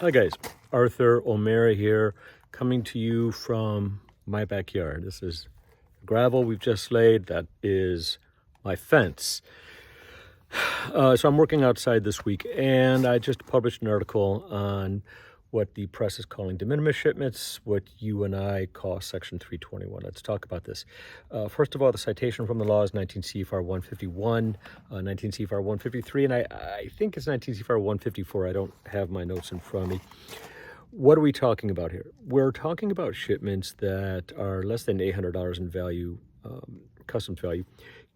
Hi guys, Arthur O'Mara here, coming to you from my backyard. This is gravel we've just laid. That is my fence. So I'm working outside this week, and I just published an article on what the press is calling de minimis shipments, what you and I call Section 321. Let's talk about this. First of all, the citation from the law is 19 CFR 151, 19 CFR 153, and I think it's 19 CFR 154. I don't have my notes in front of me. What are we talking about here? We're talking about shipments that are less than $800 in value, customs value,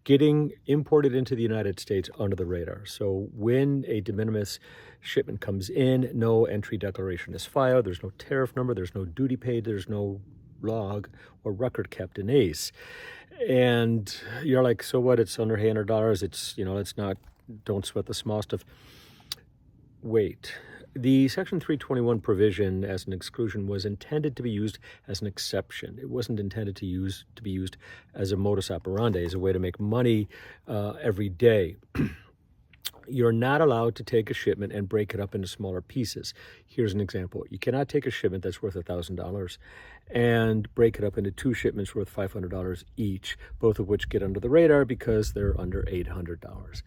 getting imported into the United States under the radar. So when a de minimis shipment comes in, no entry declaration is filed, there's no tariff number, there's no duty paid, there's no log or record kept in ACE. And you're like, so what? It's under $800. It's not, don't sweat the small stuff. Wait. The Section 321 provision as an exclusion was intended to be used as an exception. It wasn't intended to be used as a modus operandi, as a way to make money every day. You're not allowed to take a shipment and break it up into smaller pieces. Here's an example. You cannot take a shipment that's worth $1,000 and break it up into two shipments worth $500 each, both of which get under the radar because they're under $800.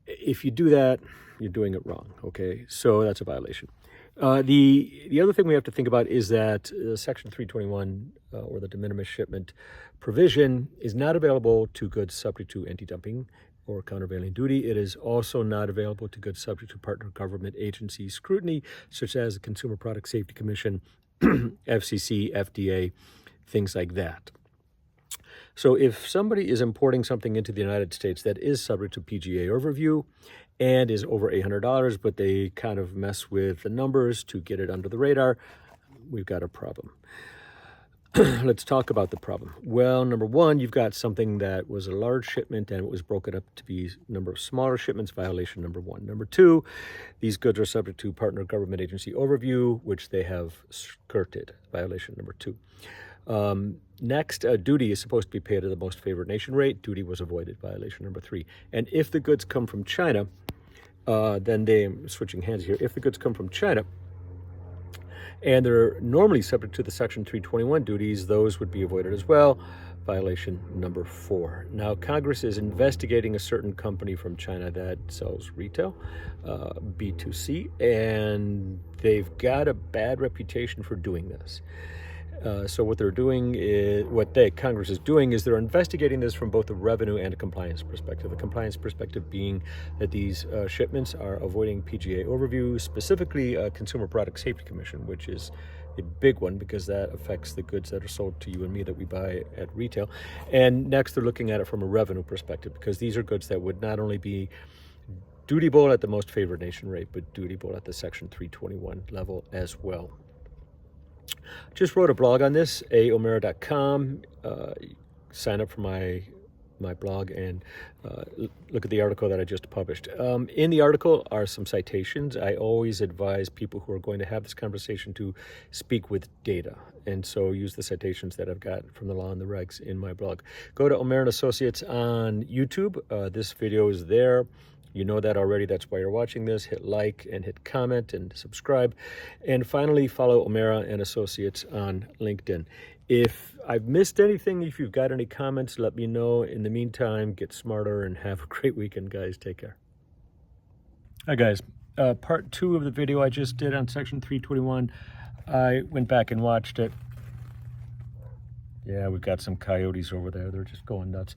If you do that, you're doing it wrong, okay? So that's a violation. The other thing we have to think about is that Section 321, or the de minimis shipment provision, is not available to goods subject to anti-dumping or countervailing duty. It is also not available to goods subject to partner government agency scrutiny, such as the Consumer Product Safety Commission, FCC, FDA, things like that. So if somebody is importing something into the United States that is subject to PGA overview and is over $800, but they kind of mess with the numbers to get it under the radar, we've got a problem. Let's talk about the problem. Well, number one, you've got something that was a large shipment and it was broken up to be a number of smaller shipments, violation number one. Number two, these goods are subject to partner government agency overview, which they have skirted, violation number two. Next, duty is supposed to be paid at the most favored nation rate. Duty was avoided, violation number three. And if the goods come from China, I'm switching hands here. If the goods come from China and they're normally subject to the Section 321 duties, those would be avoided as well, violation number four. Now, Congress is investigating a certain company from China that sells retail, B2C, and they've got a bad reputation for doing this. So what they're doing is, Congress is doing is they're investigating this from both a revenue and a compliance perspective. The compliance perspective being that these shipments are avoiding PGA overview, specifically Consumer Product Safety Commission, which is a big one because that affects the goods that are sold to you and me that we buy at retail. And next, they're looking at it from a revenue perspective because these are goods that would not only be dutiable at the most favored nation rate, but dutiable at the Section 321 level as well. Just wrote a blog on this, aomera.com. Sign up for my blog and look at the article that I just published. In the article are some citations. I always advise people who are going to have this conversation to speak with data. And so use the citations that I've got from the law and the regs in my blog. Go to O'Mara & Associates on YouTube. This video is there. You know that already. That's why you're watching this. Hit like and hit comment and subscribe. And finally, follow O'Mara & Associates on LinkedIn. If I've missed anything, if you've got any comments, let me know. In the meantime, get smarter and have a great weekend, guys. Take care. Hi, guys. Part two of the video I just did on Section 321. I went back and watched it. Yeah, we've got some coyotes over there. They're just going nuts.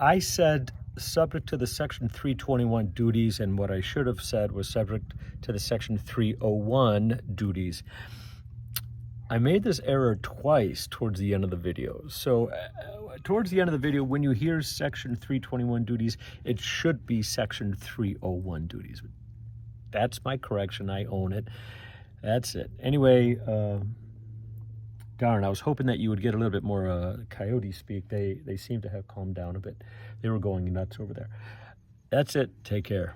I said subject to the Section 321 duties, and what I should have said was subject to the Section 301 duties. I made this error twice towards the end of the video. So towards the end of the video, when you hear Section 321 duties, it should be Section 301 duties. That's my correction. I own it. That's it. Anyway, darn, I was hoping that you would get a little bit more coyote speak. They seem to have calmed down a bit. They were going nuts over there. That's it. Take care.